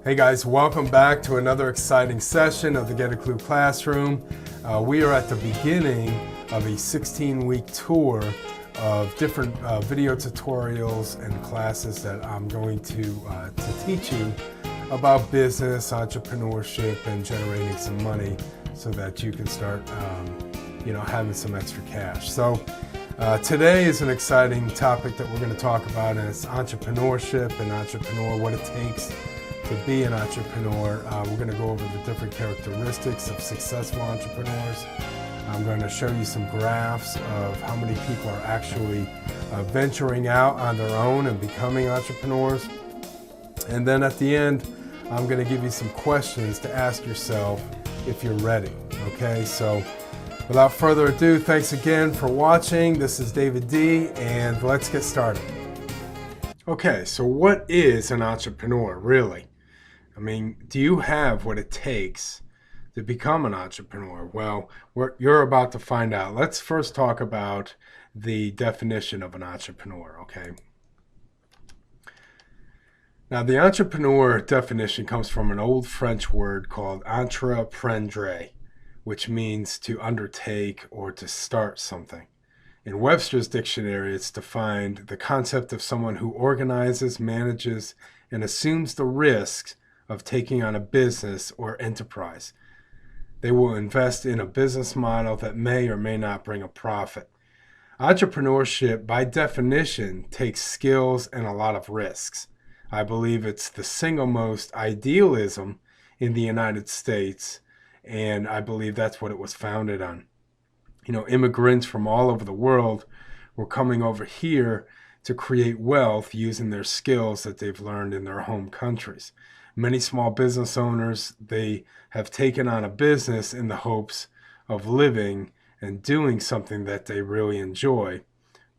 Hey guys, welcome back to another exciting session of the Get a Clue Classroom. We are at the beginning of a 16-week tour of different video tutorials and classes that I'm going to teach you about business, entrepreneurship, and generating some money so that you can start having some extra cash. So today is an exciting topic that we're going to talk about, and it's entrepreneurship and what it takes to be an entrepreneur. We're going to go over the different characteristics of successful entrepreneurs. I'm going to show you some graphs of how many people are actually venturing out on their own and becoming entrepreneurs. And then at the end, I'm going to give you some questions to ask yourself if you're ready. Okay, so without further ado, thanks again for watching. This is David D, and let's get started. Okay, so what is an entrepreneur, really? I mean, do you have what it takes to become an entrepreneur? Well, you're about to find out. Let's first talk about the definition of an entrepreneur, okay? Now, the entrepreneur definition comes from an old French word called entreprendre, which means to undertake or to start something. In Webster's dictionary, it's defined the concept of someone who organizes, manages, and assumes the risks of taking on a business or enterprise. They will invest in a business model that may or may not bring a profit. Entrepreneurship, by definition, takes skills and a lot of risks. I believe it's the single most idealism in the United States, and I believe that's what it was founded on. You know, immigrants from all over the world were coming over here to create wealth using their skills that they've learned in their home countries. Many small business owners, they have taken on a business in the hopes of living and doing something that they really enjoy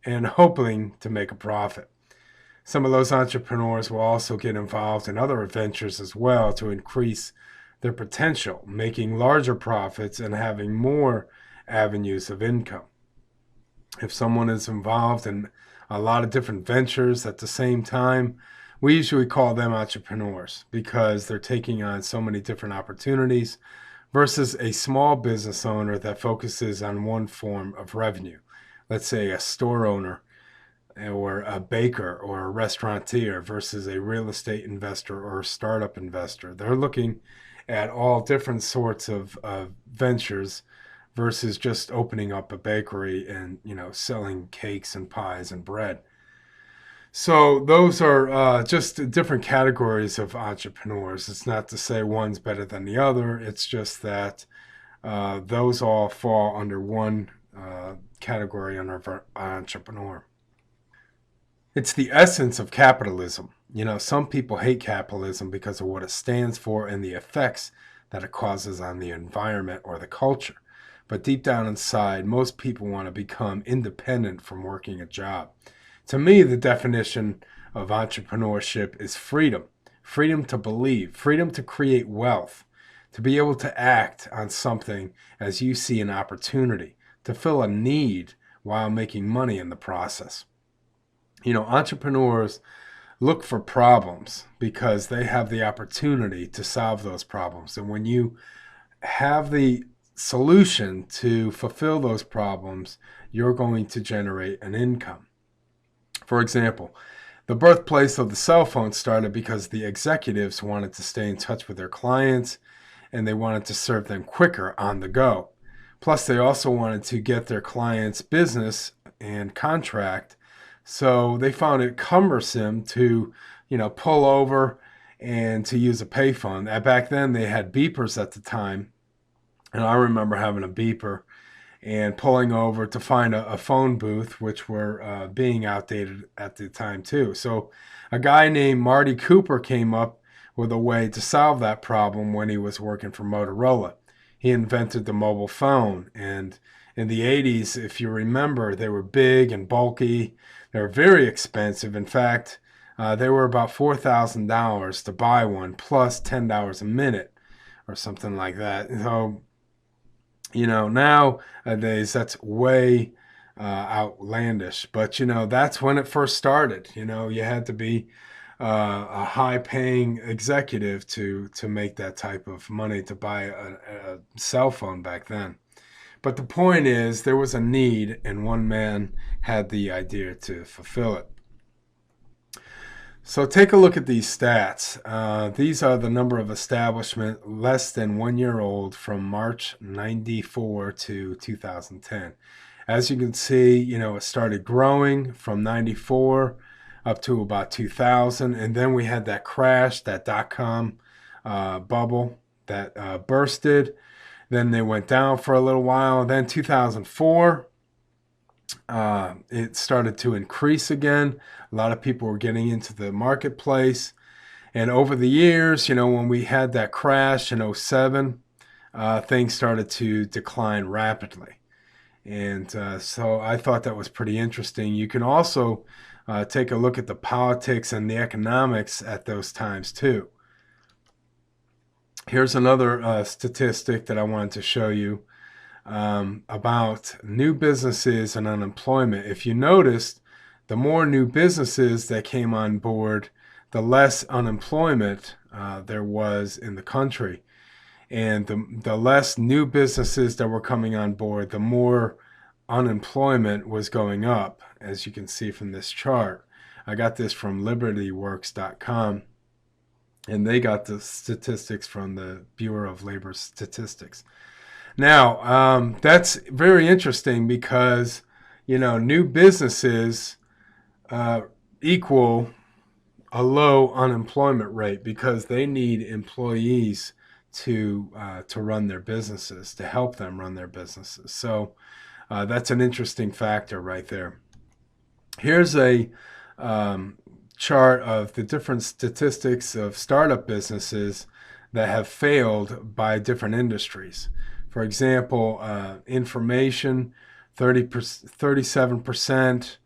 and hoping to make a profit. Some of those entrepreneurs will also get involved in other ventures as well to increase their potential, making larger profits and having more avenues of income. If someone is involved in a lot of different ventures at the same time, we usually call them entrepreneurs because they're taking on so many different opportunities versus a small business owner that focuses on one form of revenue. Let's say a store owner or a baker or a restaurateur versus a real estate investor or a startup investor. They're looking at all different sorts of ventures versus just opening up a bakery and, selling cakes and pies and bread. So those are just different categories of entrepreneurs. It's not to say one's better than the other. It's just that those all fall under one category under entrepreneur. It's the essence of capitalism. Some people hate capitalism because of what it stands for and the effects that it causes on the environment or the culture. But deep down inside, most people want to become independent from working a job. To me, the definition of entrepreneurship is freedom. Freedom to believe, freedom to create wealth, to be able to act on something as you see an opportunity, to fill a need while making money in the process. Entrepreneurs look for problems because they have the opportunity to solve those problems. And when you have the solution to fulfill those problems, you're going to generate an income. For example, the birthplace of the cell phone started because the executives wanted to stay in touch with their clients and they wanted to serve them quicker on the go. Plus, they also wanted to get their clients' business and contract, so they found it cumbersome to, pull over and to use a payphone. Back then, they had beepers at the time, and I remember having a beeper and pulling over to find a phone booth, which were being outdated at the time too. So a guy named Marty Cooper came up with a way to solve that problem when he was working for Motorola. He invented the mobile phone, and in the 80s, if you remember, they were big and bulky. They were very expensive. In fact, they were about $4,000 to buy one, plus $10 a minute or something like that. So nowadays that's way outlandish, but that's when it first started. You had to be a high-paying executive to make that type of money to buy a cell phone back then. But the point is, there was a need, and one man had the idea to fulfill it. So take a look at these stats. These are the number of establishments less than 1 year old from March 94 to 2010. As you can see, it started growing from 94 up to about 2000. And then we had that crash, that dot-com bubble that bursted. Then they went down for a little while. Then 2004, it started to increase again. A lot of people were getting into the marketplace. And over the years, when we had that crash in 07, things started to decline rapidly. And so I thought that was pretty interesting. You can also take a look at the politics and the economics at those times too. Here's another statistic that I wanted to show you about new businesses and unemployment. If you noticed, the more new businesses that came on board, the less unemployment there was in the country. And the less new businesses that were coming on board, the more unemployment was going up, as you can see from this chart. I got this from libertyworks.com, and they got the statistics from the Bureau of Labor Statistics. Now, that's very interesting because, new businesses equal a low unemployment rate because they need employees to run their businesses, to help them run their businesses. So that's an interesting factor right there. Here's a chart of the different statistics of startup businesses that have failed by different industries. For example, information, 37%,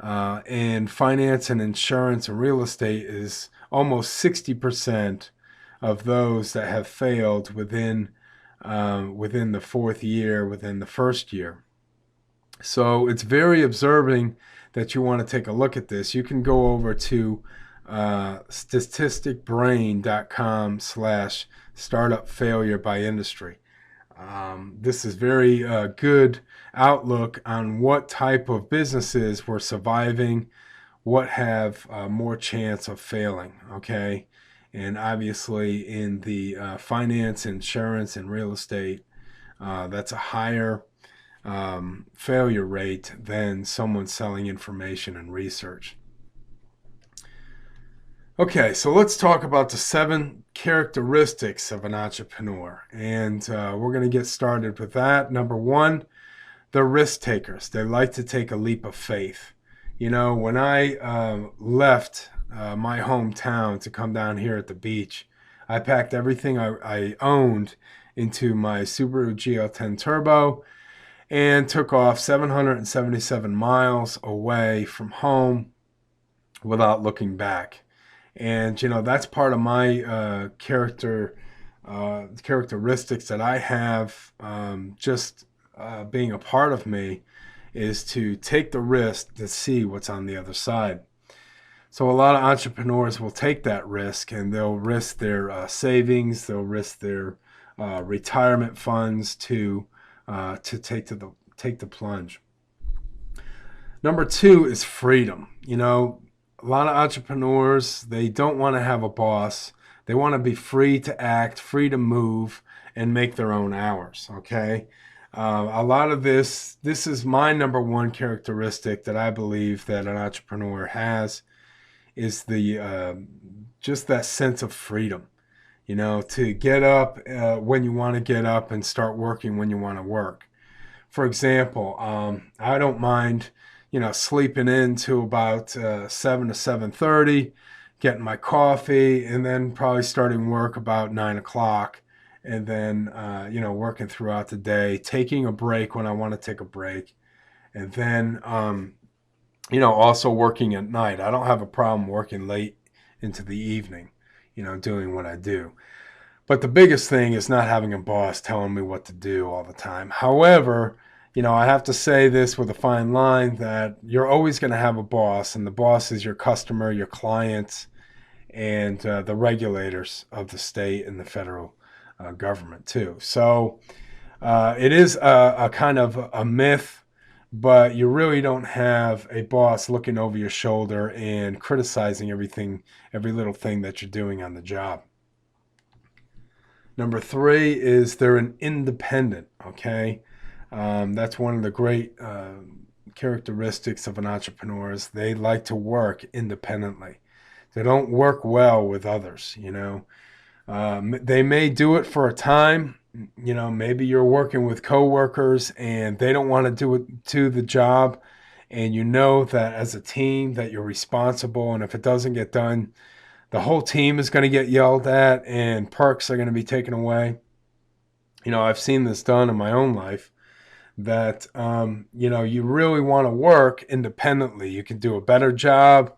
and finance and insurance and real estate is almost 60% of those that have failed within the fourth year, within the first year. So it's very observing that you want to take a look at this. You can go over to statisticbrain.com/startup failure by industry. This is very good outlook on what type of businesses were surviving, what have more chance of failing, okay? And obviously in the finance, insurance, and real estate, that's a higher failure rate than someone selling information and research. Okay, so let's talk about the 7 characteristics of an entrepreneur. And we're going to get started with that. Number 1, they're risk takers. They like to take a leap of faith. When I left my hometown to come down here at the beach, I packed everything I owned into my Subaru GL10 Turbo and took off 777 miles away from home without looking back. And that's part of my characteristics that I have, being a part of me, is to take the risk to see what's on the other side. So a lot of entrepreneurs will take that risk, and they'll risk their savings, they'll risk their retirement funds to take the plunge. Number 2 is freedom. A lot of entrepreneurs, they don't want to have a boss. They want to be free to act, free to move, and make their own hours, okay? A lot of this is my number 1 characteristic that I believe that an entrepreneur has, is the just that sense of freedom, to get up when you want to get up and start working when you want to work. For example, I don't mind sleeping in to about 7 to 7:30, getting my coffee, and then probably starting work about 9 o'clock, and then working throughout the day, taking a break when I want to take a break, and then also working at night. I don't have a problem working late into the evening, doing what I do. But the biggest thing is not having a boss telling me what to do all the time. However, I have to say this with a fine line, that you're always going to have a boss, and the boss is your customer, your clients, and the regulators of the state and the federal government too. So it is a kind of a myth, but you really don't have a boss looking over your shoulder and criticizing everything, every little thing that you're doing on the job. Number 3 is they're an independent, okay? That's one of the great characteristics of an entrepreneur is they like to work independently. They don't work well with others, you know. They may do it for a time. You know, maybe you're working with coworkers and they don't want to do the job, and you know that as a team that you're responsible, and if it doesn't get done, the whole team is going to get yelled at and perks are going to be taken away. You know, I've seen this done in my own life that, you know, you really want to work independently. You can do a better job.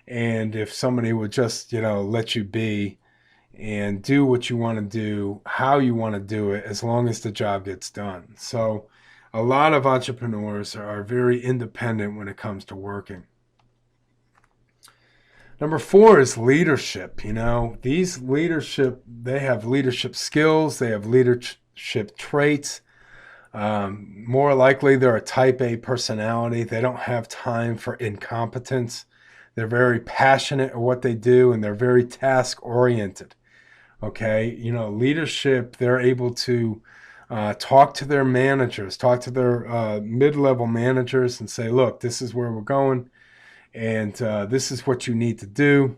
And if somebody would just, you know, let you be and do what you want to do, how you want to do it, as long as the job gets done. So a lot of entrepreneurs are very independent when it comes to working. Number 4 is leadership. You know, they have leadership skills, they have leadership traits. More likely, they're a type A personality. They don't have time for incompetence. They're very passionate at what they do, and they're very task oriented. Okay, you know, leadership, they're able to talk to their managers, talk to their mid-level managers and say, look, this is where we're going, and this is what you need to do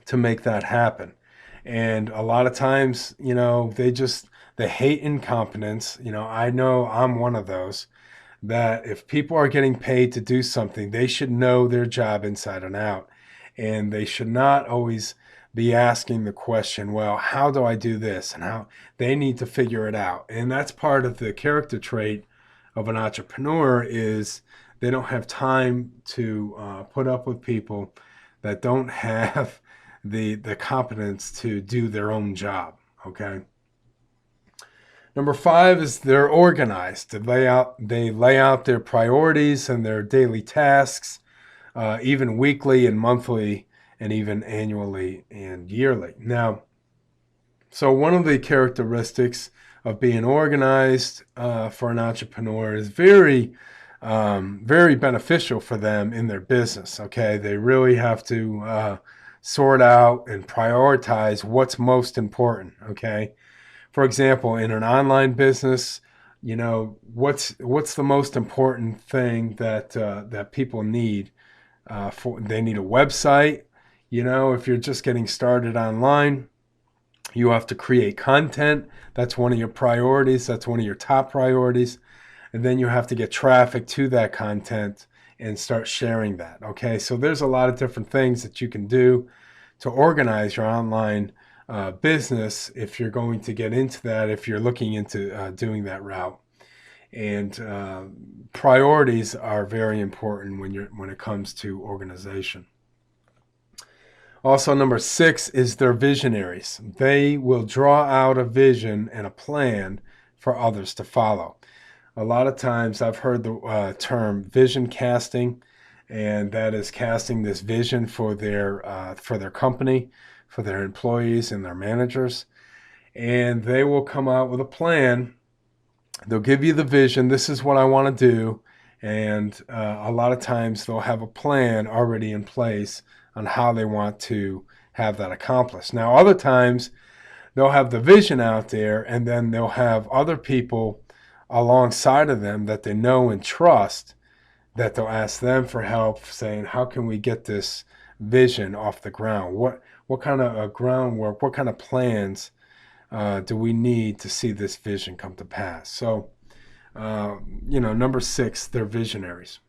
to make that happen. And a lot of times, you know, they hate incompetence. You know I'm one of those, that if people are getting paid to do something, they should know their job inside and out. And they should not always be asking the question, well, how do I do this? And how they need to figure it out. And that's part of the character trait of an entrepreneur is they don't have time to put up with people that don't have the competence to do their own job, okay? Number 5 is they're organized. They lay out their priorities and their daily tasks, even weekly and monthly, and even annually and yearly. Now, so one of the characteristics of being organized for an entrepreneur is very beneficial for them in their business. Okay, they really have to sort out and prioritize what's most important. Okay. For example, in an online business, you know, what's the most important thing that people need? They need a website. You know, if you're just getting started online, you have to create content. That's one of your priorities. That's one of your top priorities. And then you have to get traffic to that content and start sharing that. Okay, so there's a lot of different things that you can do to organize your online business if you're going to get into that, if you're looking into doing that route. And priorities are very important when it comes to organization. Also, number 6 is they're visionaries. They will draw out a vision and a plan for others to follow. A lot of times I've heard the term vision casting, and that is casting this vision for their company, for their employees and their managers. And they will come out with a plan. They'll give you the vision. This is what I want to do. And a lot of times they'll have a plan already in place on how they want to have that accomplished. Now, other times they'll have the vision out there, and then they'll have other people alongside of them that they know and trust, that they'll ask them for help, saying, how can we get this vision off the ground? What kind of groundwork, what kind of plans do we need to see this vision come to pass? So, number 6, they're visionaries.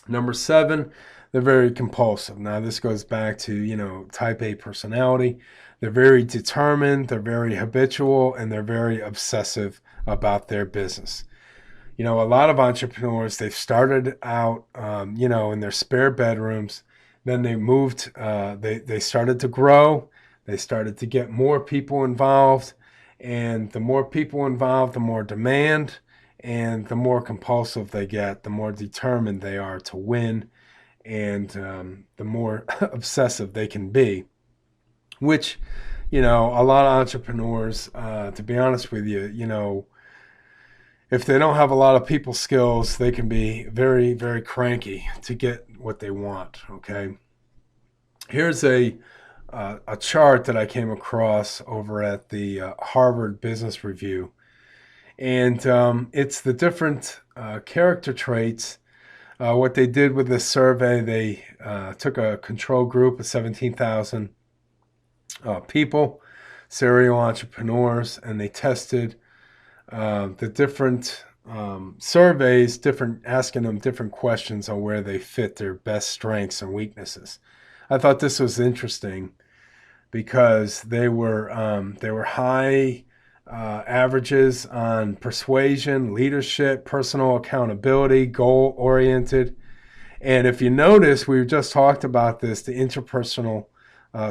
Number 7, they're very compulsive. Now, this goes back to, type A personality. They're very determined, they're very habitual, and they're very obsessive about their business. A lot of entrepreneurs, they've started out, in their spare bedrooms. Then they moved, they started to grow. They started to get more people involved. And the more people involved, the more demand. And the more compulsive they get, the more determined they are to win and the more obsessive they can be, which, a lot of entrepreneurs, to be honest with you, if they don't have a lot of people skills, they can be very, very cranky to get what they want. Okay. Here's a chart that I came across over at the Harvard Business Review, and it's the different character traits. What they did with this survey, they took a control group of 17,000 people, serial entrepreneurs, and they tested the different surveys, asking them different questions on where they fit their best strengths and weaknesses. I thought this was interesting because they were high averages on persuasion, leadership, personal accountability, goal oriented. And if you notice, we just talked about this, the interpersonal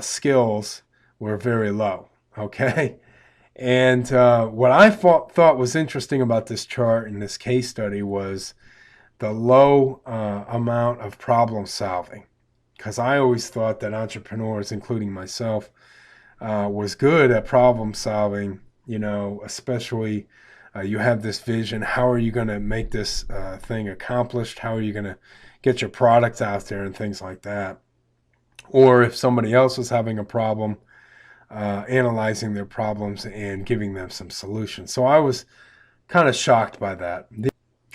skills were very low. Okay. And what I thought was interesting about this chart in this case study was the low amount of problem solving. Because I always thought that entrepreneurs, including myself, was good at problem solving, especially you have this vision. How are you going to make this thing accomplished? How are you going to get your product out there and things like that? Or if somebody else was having a problem, analyzing their problems and giving them some solutions. So I was kind of shocked by that.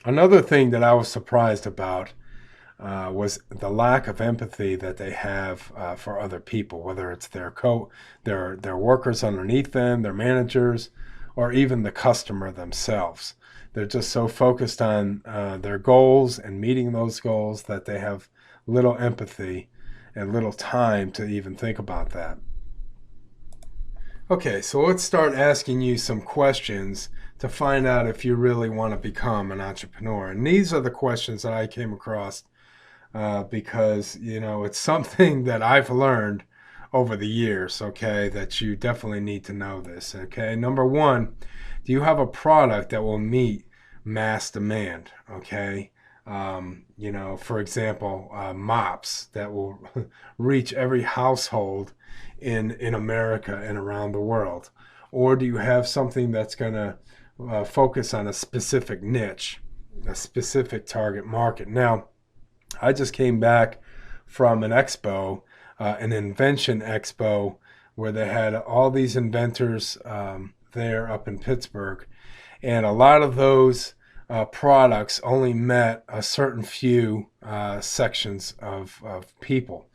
Another thing that I was surprised about was the lack of empathy that they have for other people, whether it's their workers underneath them, their managers, or even the customer themselves. They're just so focused on their goals and meeting those goals that they have little empathy and little time to even think about that. Okay, so let's start asking you some questions to find out if you really want to become an entrepreneur. And these are the questions that I came across because, it's something that I've learned over the years, okay, that you definitely need to know this, okay? Number one, do you have a product that will meet mass demand, okay? For example, mops that will reach every household in America and around the world? Or do you have something that's going to focus on a specific niche, a specific target market? Now, I just came back from an expo, an invention expo, where they had all these inventors there up in Pittsburgh. And a lot of those products only met a certain few sections of people.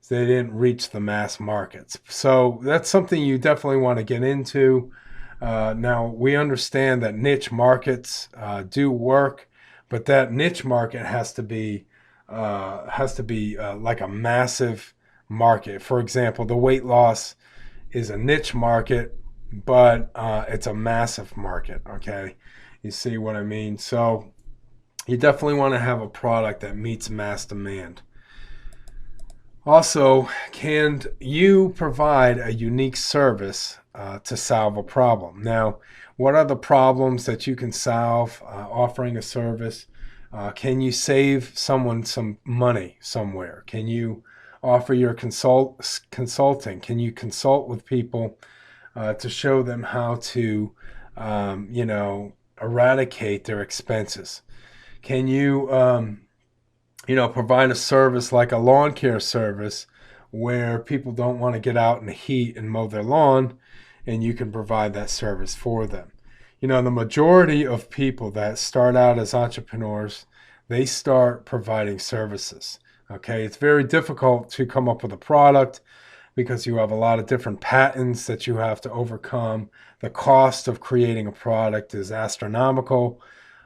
So they didn't reach the mass markets. So that's something you definitely want to get into. Now, we understand that niche markets do work, but that niche market has to be like a massive market. For example, the weight loss is a niche market, but it's a massive market, okay? You see what I mean? So you definitely want to have a product that meets mass demand. Also, can you provide a unique service to solve a problem? Now, what are the problems that you can solve offering a service? Can you save someone some money somewhere? Can you offer your consulting? Can you consult with people to show them how to, eradicate their expenses? Can you, provide a service like a lawn care service where people don't want to get out in the heat and mow their lawn, and you can provide that service for them? The majority of people that start out as entrepreneurs, they start providing services. Okay, it's very difficult to come up with a product because you have a lot of different patents that you have to overcome. The cost of creating a product is astronomical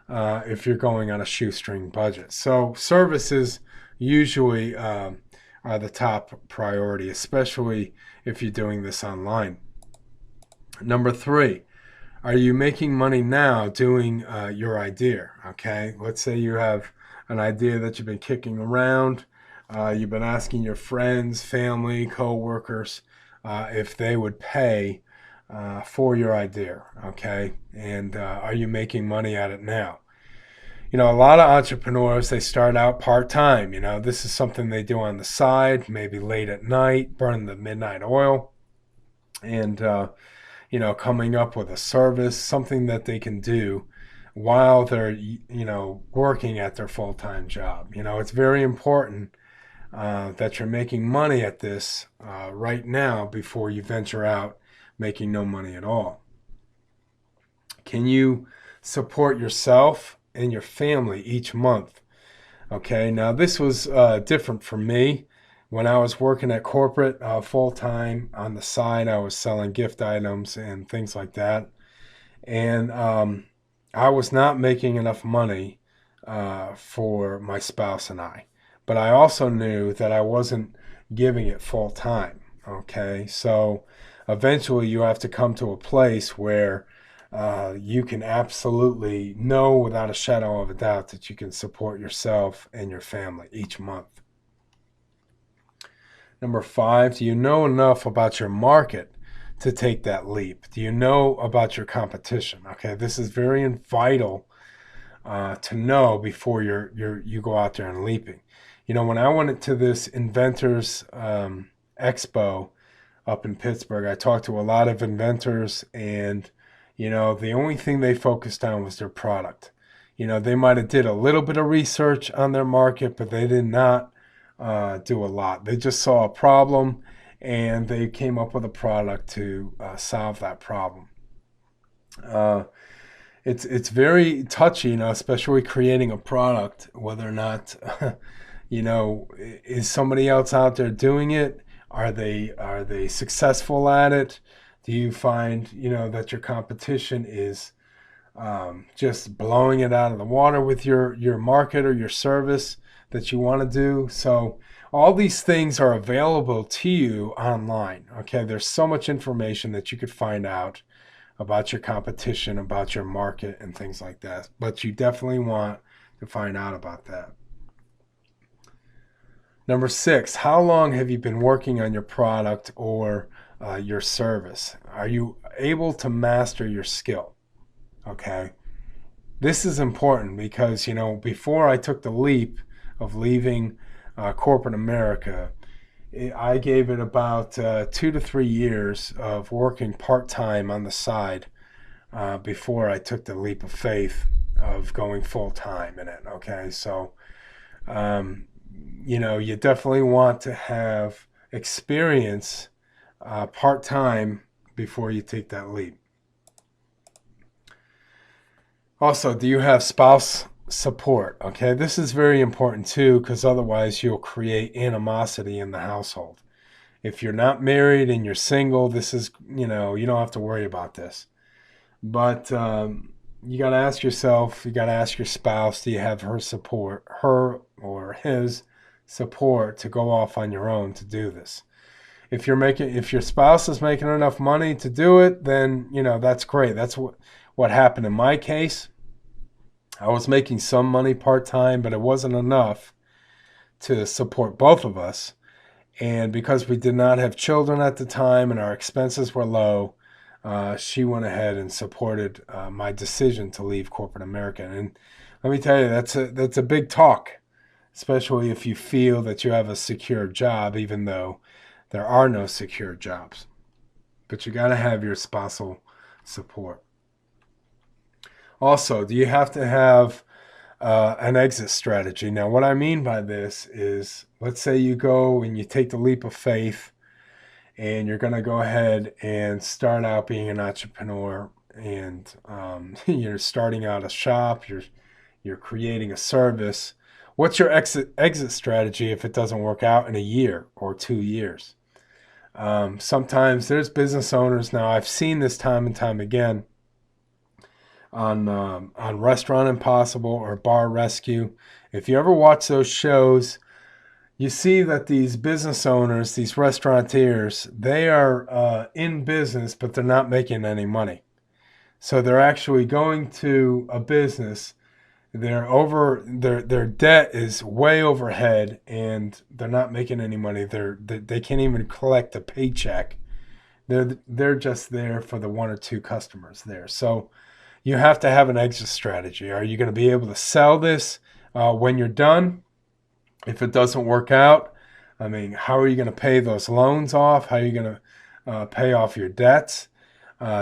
if you're going on a shoestring budget. So services usually are the top priority, especially if you're doing this online. Number three, are you making money now doing your idea? Okay, let's say you have an idea that you've been kicking around. You've been asking your friends, family, co-workers if they would pay for your idea. Okay, and are you making money at it now? A lot of entrepreneurs, they start out part-time. This is something they do on the side, maybe late at night, burning the midnight oil, and coming up with a service, something that they can do while they're working at their full-time job. It's very important that you're making money at this right now before you venture out making no money at all. Can you support yourself and your family each month? Okay, now this was different for me. When I was working at corporate full-time, on the side I was selling gift items and things like that. And I was not making enough money for my spouse and I. But I also knew that I wasn't giving it full-time. Okay, so eventually you have to come to a place where you can absolutely know without a shadow of a doubt that you can support yourself and your family each month. Number 5, do you know enough about your market to take that leap? Do you know about your competition? Okay, this is very vital to know before you go out there and leaping. When I went to this Inventors Expo up in Pittsburgh, I talked to a lot of inventors, and the only thing they focused on was their product. They might have did a little bit of research on their market, but they did not do a lot. They just saw a problem, and they came up with a product to solve that problem. It's very touchy, especially creating a product, whether or not, is somebody else out there doing it? Are they successful at it? Do you find, that your competition is just blowing it out of the water with your market or your service that you want to do? So all these things are available to you online. Okay, there's so much information that you could find out about your competition, about your market, and things like that. But you definitely want to find out about that. Number 6, how long have you been working on your product or your service? Are you able to master your skill? Okay. This is important because, before I took the leap of leaving corporate America, I gave it about 2 to 3 years of working part-time on the side before I took the leap of faith of going full-time in it. Okay. So, you definitely want to have experience part-time before you take that leap. Also, do you have spouse support? Okay, this is very important too, because otherwise you'll create animosity in the household. If you're not married and you're single, this is, you don't have to worry about this. But you got to ask yourself, you got to ask your spouse, do you have her support, her or his support to go off on your own to do this? If your spouse is making enough money to do it, then that's great. That's what happened in my case. I was making some money part-time, but it wasn't enough to support both of us. And because we did not have children at the time and our expenses were low, she went ahead and supported my decision to leave corporate America. And let me tell you, that's a big talk, especially if you feel that you have a secure job, even though there are no secure jobs. But you got to have your spousal support. Also, do you have to have an exit strategy? Now, what I mean by this is, let's say you go and you take the leap of faith and you're going to go ahead and start out being an entrepreneur, and you're starting out a shop, you're creating a service. What's your exit strategy if it doesn't work out in a year or 2 years? Sometimes there's business owners, now I've seen this time and time again on Restaurant Impossible or Bar Rescue. If you ever watch those shows, you see that these business owners, these restaurateurs, they are in business, but they're not making any money. So they're actually going to a business, their debt is way overhead, and they're not making any money. They can't even collect a paycheck. They're just there for the 1 or 2 customers there. So you have to have an exit strategy. Are you going to be able to sell this when you're done? If it doesn't work out, I mean, how are you going to pay those loans off? How are you going to pay off your debts?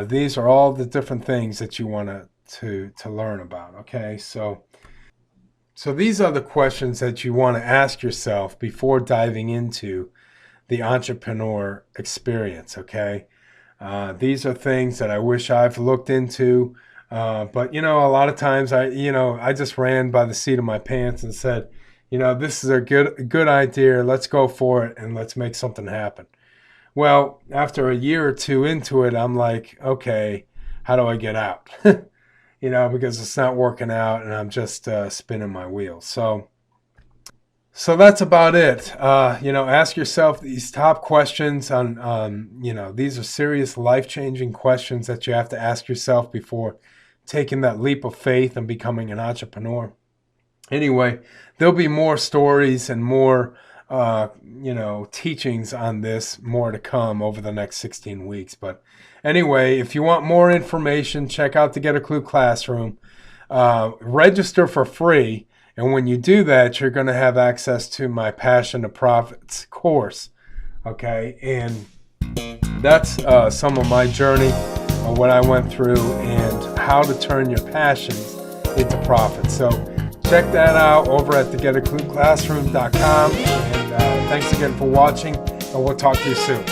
These are all the different things that you want to learn about. Okay, so these are the questions that you want to ask yourself before diving into the entrepreneur experience. Okay, these are things that I wish I've looked into, but a lot of times I just ran by the seat of my pants and said, this is a good idea. Let's go for it and let's make something happen. Well, after a year or two into it, I'm like, okay, how do I get out? Because it's not working out and I'm just spinning my wheels. So that's about it. Ask yourself these top questions these are serious life-changing questions that you have to ask yourself before taking that leap of faith and becoming an entrepreneur. Anyway, there'll be more stories and more, teachings on this, more to come over the next 16 weeks. But anyway, if you want more information, check out the Get a Clue Classroom. Register for free. And when you do that, you're going to have access to my Passion to Profits course. Okay. And that's some of my journey, what I went through, and how to turn your passions into profits. So check that out over at thegetaclueclassroom.com. And thanks again for watching, and we'll talk to you soon.